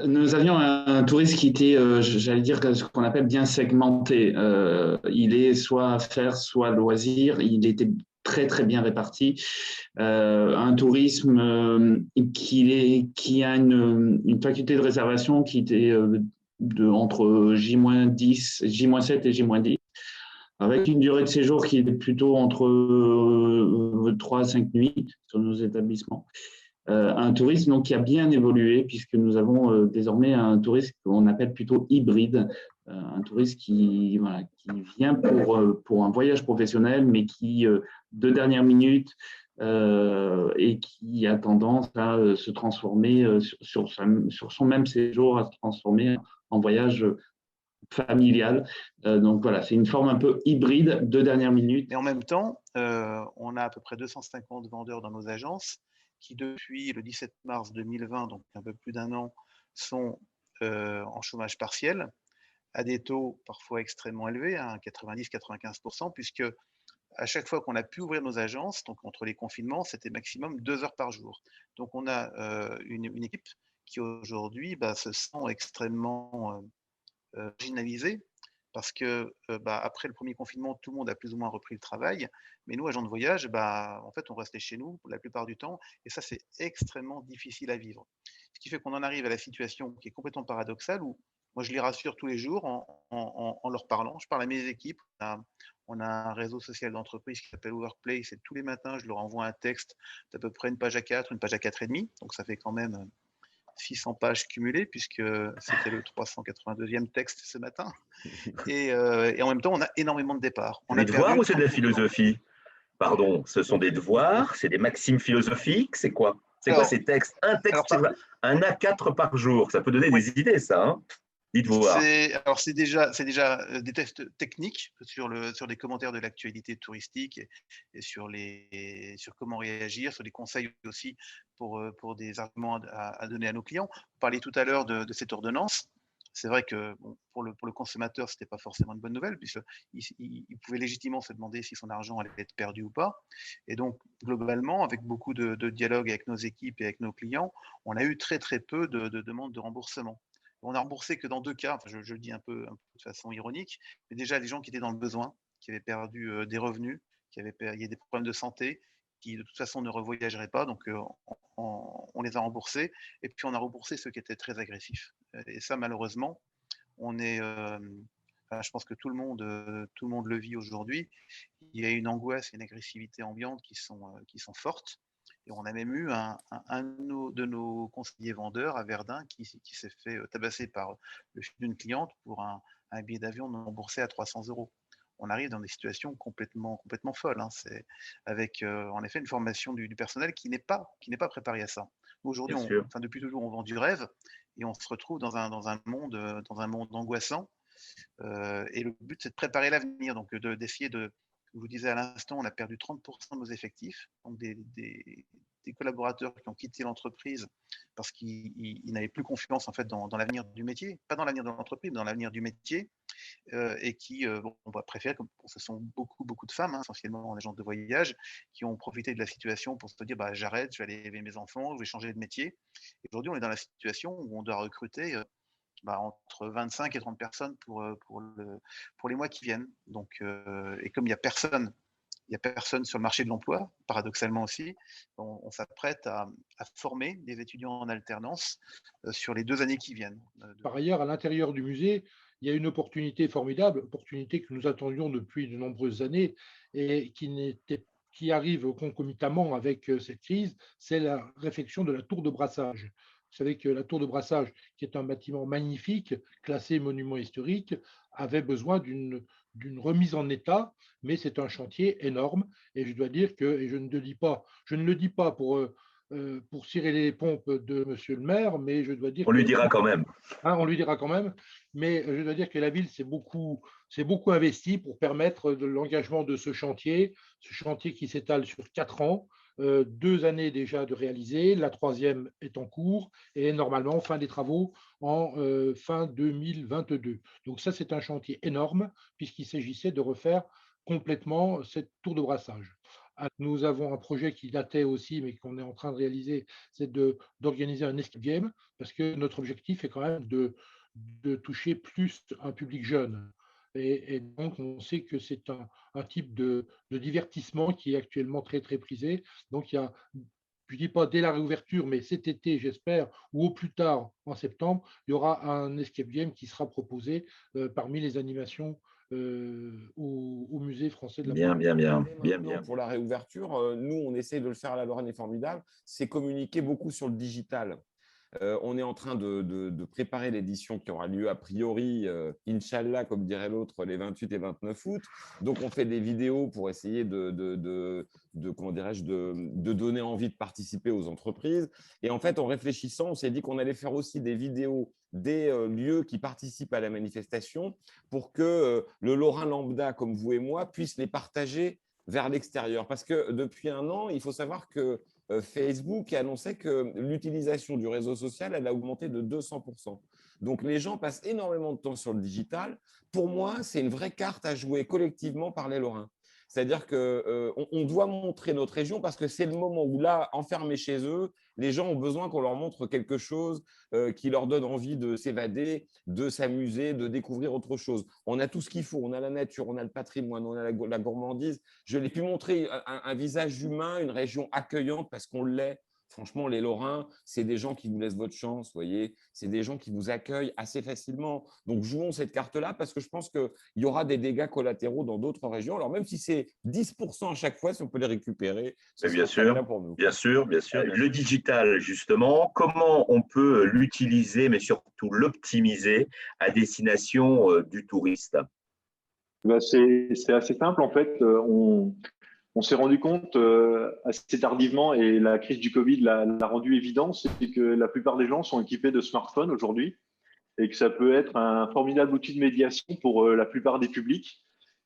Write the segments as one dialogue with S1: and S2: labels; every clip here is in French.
S1: Nous avions un touriste qui était, j'allais dire, ce qu'on appelle bien segmenté. Il est soit affaires, soit loisirs. Il était très, très bien réparti. Un tourisme qui a une faculté de réservation qui était entre J-10, J-7 et J-10, avec une durée de séjour qui était plutôt entre 3 à 5 nuits sur nos établissements. Un tourisme donc, qui a bien évolué puisque nous avons désormais un tourisme qu'on appelle plutôt hybride, un touriste qui vient pour un voyage professionnel mais qui, de dernière minute, et qui a tendance à se transformer sur son même séjour, à se transformer en voyage familial. Donc voilà, c'est une forme un peu hybride de dernière minute.
S2: Et en même temps, on a à peu près 250 vendeurs dans nos agences qui, depuis le 17 mars 2020, donc un peu plus d'un an, sont en chômage partiel, à des taux parfois extrêmement élevés, hein, 90-95%, puisque à chaque fois qu'on a pu ouvrir nos agences, donc entre les confinements, c'était maximum 2 heures par jour. Donc on a une équipe qui aujourd'hui se sent extrêmement marginalisée parce que après le premier confinement, tout le monde a plus ou moins repris le travail, mais nous, agents de voyage, en fait, on restait chez nous pour la plupart du temps, et ça, c'est extrêmement difficile à vivre. Ce qui fait qu'on en arrive à la situation qui est complètement paradoxale, où moi, je les rassure tous les jours en leur parlant. Je parle à mes équipes. On a un réseau social d'entreprise qui s'appelle Workplace, et tous les matins, je leur envoie un texte d'à peu près une page à 4, une page à 4,5, donc ça fait quand même 600 pages cumulées, puisque c'était le 382e texte ce matin. Et en même temps, on a énormément de départs.
S3: C'est
S2: On
S3: des
S2: a
S3: devoirs
S2: perdu
S3: ou c'est de la
S2: 30%.
S3: philosophie? Pardon, ce sont des devoirs, c'est des maximes philosophiques, c'est quoi? C'est quoi
S2: Alors,
S3: ces textes? Un
S2: alors
S3: texte par, un A4 par jour, ça peut donner
S2: oui,
S3: des idées, ça, hein? Dites voir.
S2: c'est déjà des tests techniques sur des commentaires de l'actualité touristique et sur comment réagir, sur des conseils aussi pour des arguments à donner à nos clients. On parlait tout à l'heure de cette ordonnance. C'est vrai que bon, pour le consommateur, c'était pas forcément une bonne nouvelle, puisqu'il pouvait légitimement se demander si son argent allait être perdu ou pas. Et donc, globalement, avec beaucoup de dialogue avec nos équipes et avec nos clients, on a eu très très peu de demandes de remboursement. On a remboursé que dans 2 cas, enfin, je le dis un peu de façon ironique, mais déjà les gens qui étaient dans le besoin, qui avaient perdu des revenus, qui avaient il y a des problèmes de santé, qui de toute façon ne revoyageraient pas, donc on les a remboursés, et puis on a remboursé ceux qui étaient très agressifs. Et ça, malheureusement, on est, enfin, je pense que tout le monde le vit aujourd'hui. Il y a une angoisse et une agressivité ambiante qui sont fortes. Et on a même eu un de nos conseillers vendeurs à Verdun qui s'est fait tabasser par le fils d'une cliente pour un billet d'avion non remboursé à 300 euros. On arrive dans des situations complètement folles, hein. C'est avec en effet une formation du personnel qui n'est pas préparé à ça. Nous, aujourd'hui,
S3: Bien sûr.
S2: enfin, depuis toujours, on vend du rêve et on se retrouve dans un monde angoissant. Et le but, c'est de préparer l'avenir, donc d'essayer de, je vous disais à l'instant, on a perdu 30% de nos effectifs, donc des collaborateurs qui ont quitté l'entreprise parce qu'ils n'avaient plus confiance en fait dans l'avenir du métier, pas dans l'avenir de l'entreprise, mais dans l'avenir du métier, et qui on va préférer, comme ce sont beaucoup de femmes, hein, essentiellement agentes de voyage, qui ont profité de la situation pour se dire j'arrête, je vais aller élever mes enfants, je vais changer de métier. Et aujourd'hui, on est dans la situation où on doit recruter entre 25 et 30 personnes pour les mois qui viennent. Donc, et comme il y a personne sur le marché de l'emploi, paradoxalement aussi, on s'apprête à former des étudiants en alternance sur les 2 années qui viennent.
S4: Par ailleurs, à l'intérieur du musée, il y a une opportunité formidable, opportunité que nous attendions depuis de nombreuses années et qui arrive concomitamment avec cette crise, c'est la réfection de la tour de brassage. Vous savez que la tour de brassage, qui est un bâtiment magnifique, classé monument historique, avait besoin d'une remise en état, mais c'est un chantier énorme. Et je dois dire que, et je ne le dis pas pour cirer les pompes de Monsieur le maire, mais je dois dire
S3: On
S4: que
S3: lui dira quand même.
S4: on lui dira quand même, mais je dois dire que la ville s'est beaucoup investi pour permettre de l'engagement de ce chantier qui s'étale sur 4 ans, 2 années déjà de réaliser, la troisième est en cours et normalement fin des travaux en fin 2022. Donc ça, c'est un chantier énorme puisqu'il s'agissait de refaire complètement cette tour de brassage. Nous avons un projet qui datait aussi, mais qu'on est en train de réaliser, c'est d'organiser un escape game, parce que notre objectif est quand même de toucher plus un public jeune. Et donc, on sait que c'est un type de divertissement qui est actuellement très, très prisé. Donc, il y a, je ne dis pas dès la réouverture, mais cet été, j'espère, ou au plus tard en septembre, il y aura un escape game qui sera proposé parmi les animations au Musée français de la
S3: Bien,
S4: Provence.
S3: bien, bien,
S5: Et
S3: bien,
S5: maintenant,
S3: bien.
S5: pour la réouverture, nous, on essaie de le faire à la Lorraine est formidable, c'est communiquer beaucoup sur le digital. On est en train de préparer l'édition qui aura lieu a priori, Inch'Allah, comme dirait l'autre, les 28 et 29 août. Donc, on fait des vidéos pour essayer comment dirais-je, de donner envie de participer aux entreprises. Et en fait, en réfléchissant, on s'est dit qu'on allait faire aussi des vidéos des lieux qui participent à la manifestation pour que le Lorrain lambda, comme vous et moi, puisse les partager vers l'extérieur. Parce que depuis un an, il faut savoir que Facebook annonçait que l'utilisation du réseau social, elle a augmenté de 200%. Donc, les gens passent énormément de temps sur le digital. Pour moi, c'est une vraie carte à jouer collectivement par les Lorrains. C'est-à-dire qu'on doit montrer notre région parce que c'est le moment où, là, enfermés chez eux, les gens ont besoin qu'on leur montre quelque chose qui leur donne envie de s'évader, de s'amuser, de découvrir autre chose. On a tout ce qu'il faut. On a la nature, on a le patrimoine, on a la gourmandise. Je l'ai pu montrer un visage humain, une région accueillante parce qu'on l'est. Franchement, les Lorrains, c'est des gens qui vous laissent votre chance, voyez. C'est des gens qui vous accueillent assez facilement. Donc, jouons cette carte-là parce que je pense qu'il y aura des dégâts collatéraux dans d'autres régions. Alors, même si c'est 10% à chaque fois, si on peut les récupérer, ce
S3: Bien
S5: sera très bien
S3: sûr,
S5: pour nous.
S3: bien sûr, bien sûr. Le digital, justement, comment on peut l'utiliser, mais surtout l'optimiser à destination du touriste?
S6: C'est assez simple en fait. On s'est rendu compte assez tardivement et la crise du Covid l'a rendu évident, c'est que la plupart des gens sont équipés de smartphones aujourd'hui et que ça peut être un formidable outil de médiation pour la plupart des publics.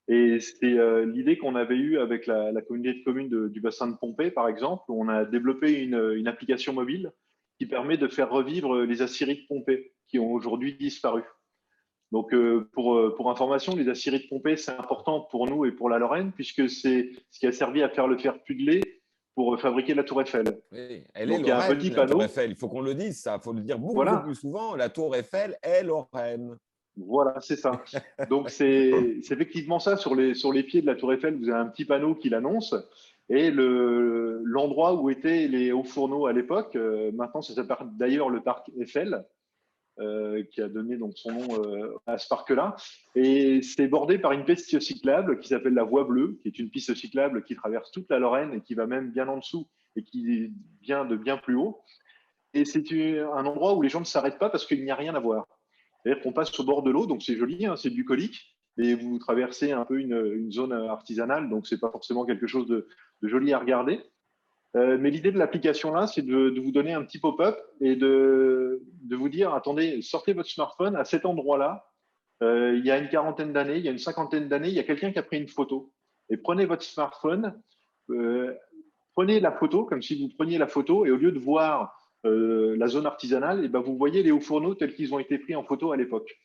S6: Et c'était l'idée qu'on avait eue avec la communauté de communes du bassin de Pompée, par exemple, où on a développé une application mobile qui permet de faire revivre les aciéries de Pompée qui ont aujourd'hui disparu. Donc, pour information, les aciéries de Pompée, c'est important pour nous et pour la Lorraine, puisque c'est ce qui a servi à faire le fer pudelé pour fabriquer la Tour Eiffel.
S5: Oui, elle est
S6: Donc, il y a un
S5: lorraine,
S6: petit
S5: la Tour
S6: panneau.
S5: Eiffel. Il faut qu'on le dise, ça. Il faut le dire beaucoup
S6: Voilà,
S5: plus souvent. La Tour Eiffel est lorraine.
S6: voilà, c'est ça. Donc, c'est effectivement ça. Sur les pieds de la Tour Eiffel, vous avez un petit panneau qui l'annonce. Et l'endroit où étaient les hauts fourneaux à l'époque, maintenant, ça s'appelle d'ailleurs le parc Eiffel. Qui a donné donc son nom à ce parc-là. Et c'est bordé par une piste cyclable qui s'appelle la Voie Bleue, qui est une piste cyclable qui traverse toute la Lorraine et qui va même bien en dessous et qui vient de bien plus haut. Et c'est un endroit où les gens ne s'arrêtent pas parce qu'il n'y a rien à voir. C'est-à-dire qu'on passe au bord de l'eau, donc c'est joli, hein, c'est bucolique, et vous traversez un peu une zone artisanale, donc c'est pas forcément quelque chose de joli à regarder. Mais l'idée de l'application là, c'est de vous donner un petit pop-up et de vous dire, attendez, sortez votre smartphone à cet endroit-là. Il y a une quarantaine d'années, il y a une cinquantaine d'années, il y a quelqu'un qui a pris une photo. Et prenez votre smartphone, euh, prenez la photo comme si vous preniez la photo, et au lieu de voir la zone artisanale, et ben vous voyez les hauts fourneaux tels qu'ils ont été pris en photo à l'époque.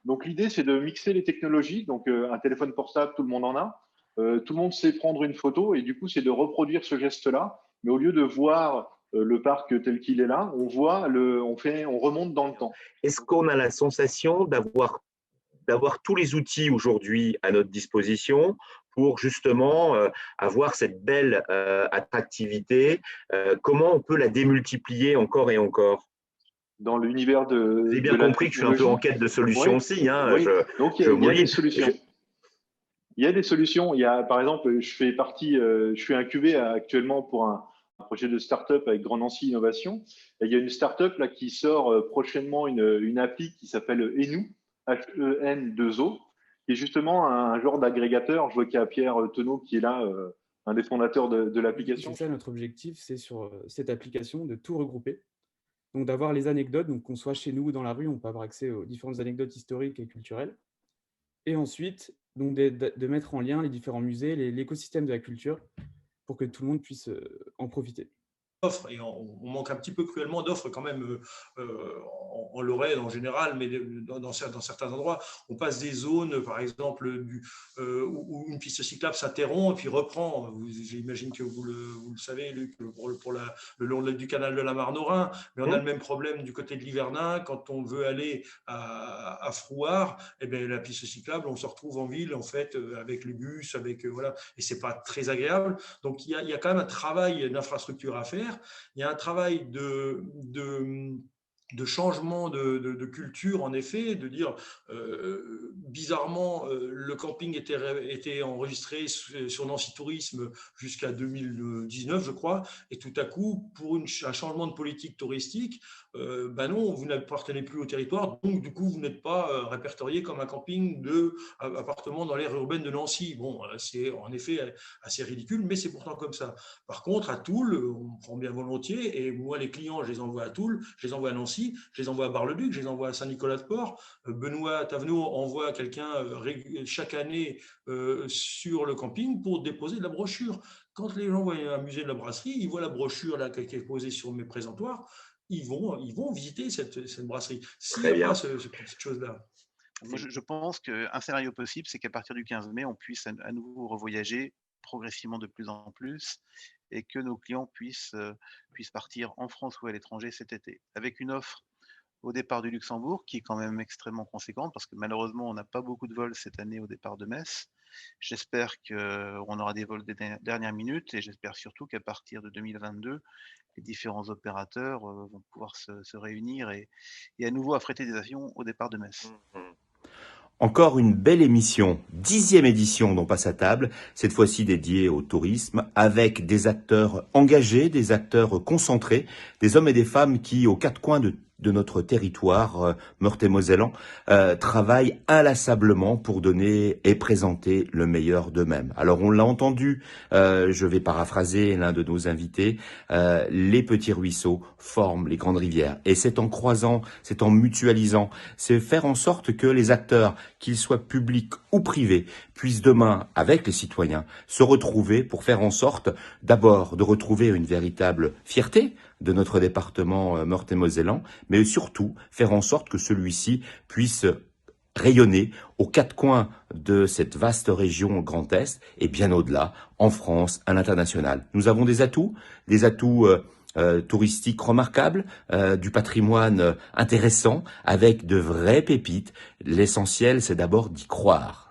S6: Donc l'idée, c'est de mixer les technologies. Donc un téléphone portable, tout le monde en a. Tout le monde sait prendre une photo, et du coup, c'est de reproduire ce geste-là. Mais au lieu de voir le parc tel qu'il est là, on remonte dans le temps.
S3: Est-ce qu'on a la sensation d'avoir tous les outils aujourd'hui à notre disposition pour justement avoir cette belle attractivité? Comment on peut la démultiplier encore et encore?
S6: Dans l'univers
S3: Vous avez bien
S6: de la
S3: compris que je suis un peu en quête de solutions
S6: oui,
S3: aussi. Hein.
S6: oui. Donc il y a des solutions.
S3: Je...
S6: Il y a des solutions. Il y a, par exemple, je suis incubé actuellement pour un projet de start-up avec Grand Nancy Innovation. Et il y a une start-up là qui sort prochainement une appli qui s'appelle Enu, H-E-N-2-O, qui est justement un genre d'agrégateur. Je vois qu'il y a Pierre Tenot qui est là, un des fondateurs de l'application.
S7: C'est ça notre objectif, c'est sur cette application de tout regrouper. Donc d'avoir les anecdotes, donc qu'on soit chez nous ou dans la rue, on peut avoir accès aux différentes anecdotes historiques et culturelles. Et ensuite, donc de mettre en lien les différents musées, l'écosystème de la culture, pour que tout le monde puisse en profiter.
S8: offres, et on manque un petit peu cruellement d'offres quand même en Lorraine en général, mais dans certains endroits, on passe des zones, par exemple, où une piste cyclable s'interrompt et puis reprend. J'imagine que vous le savez, Luc, le long du canal de la Marne au Rhin, mais on a le même problème du côté de Livernin. Quand on veut aller à Frouard, eh bien, la piste cyclable, on se retrouve en ville, en fait, avec les bus, voilà, et c'est pas très agréable. Donc, il y a quand même un travail d'infrastructure à faire. Il y a un travail de changement de culture, en effet, de dire, bizarrement, le camping était enregistré sur Nancy Tourisme jusqu'à 2019, je crois, et tout à coup, pour un changement de politique touristique, ben non, vous n'appartenez plus au territoire, donc du coup, vous n'êtes pas répertorié comme un camping d'appartements dans l'aire urbaine de Nancy. Bon, c'est en effet assez ridicule, mais c'est pourtant comme ça. Par contre, à Toul, on prend bien volontiers, et moi, les clients, je les envoie à Toul, je les envoie à Nancy, je les envoie à Bar-le-Duc, je les envoie à Saint-Nicolas-de-Port. Benoît Tavenot envoie quelqu'un chaque année sur le camping pour déposer de la brochure. Quand les gens voient un musée de la brasserie, ils voient la brochure là, qui est posée sur mes présentoirs, ils vont visiter cette brasserie. S'il n'y a pas cette chose-là.
S2: Moi, je pense qu'un scénario possible, c'est qu'à partir du 15 mai, on puisse à nouveau revoyager progressivement de plus en plus, et que nos clients puissent partir en France ou à l'étranger cet été, avec une offre au départ du Luxembourg qui est quand même extrêmement conséquente, parce que malheureusement, on n'a pas beaucoup de vols cette année au départ de Metz. J'espère qu'on aura des vols des dernières minutes, et j'espère surtout qu'à partir de 2022, les différents opérateurs vont pouvoir se réunir et à nouveau affréter des avions au départ de Metz.
S3: Encore une belle émission, 10e édition d'On passe à table, cette fois-ci dédiée au tourisme, avec des acteurs engagés, des acteurs concentrés, des hommes et des femmes qui, aux quatre coins de notre territoire meurthe-et-mosellan, travaillent inlassablement pour donner et présenter le meilleur d'eux-mêmes. Alors on l'a entendu, je vais paraphraser l'un de nos invités, les petits ruisseaux forment les grandes rivières. Et c'est en croisant, c'est en mutualisant, c'est faire en sorte que les acteurs, qu'ils soient publics ou privés, puissent demain, avec les citoyens, se retrouver pour faire en sorte d'abord de retrouver une véritable fierté de notre département meurthe-et-mosellan, mais surtout faire en sorte que celui-ci puisse rayonner aux quatre coins de cette vaste région Grand Est et bien au-delà, en France, à l'international. Nous avons des atouts touristiques remarquables, du patrimoine intéressant, avec de vraies pépites. L'essentiel, c'est d'abord d'y croire.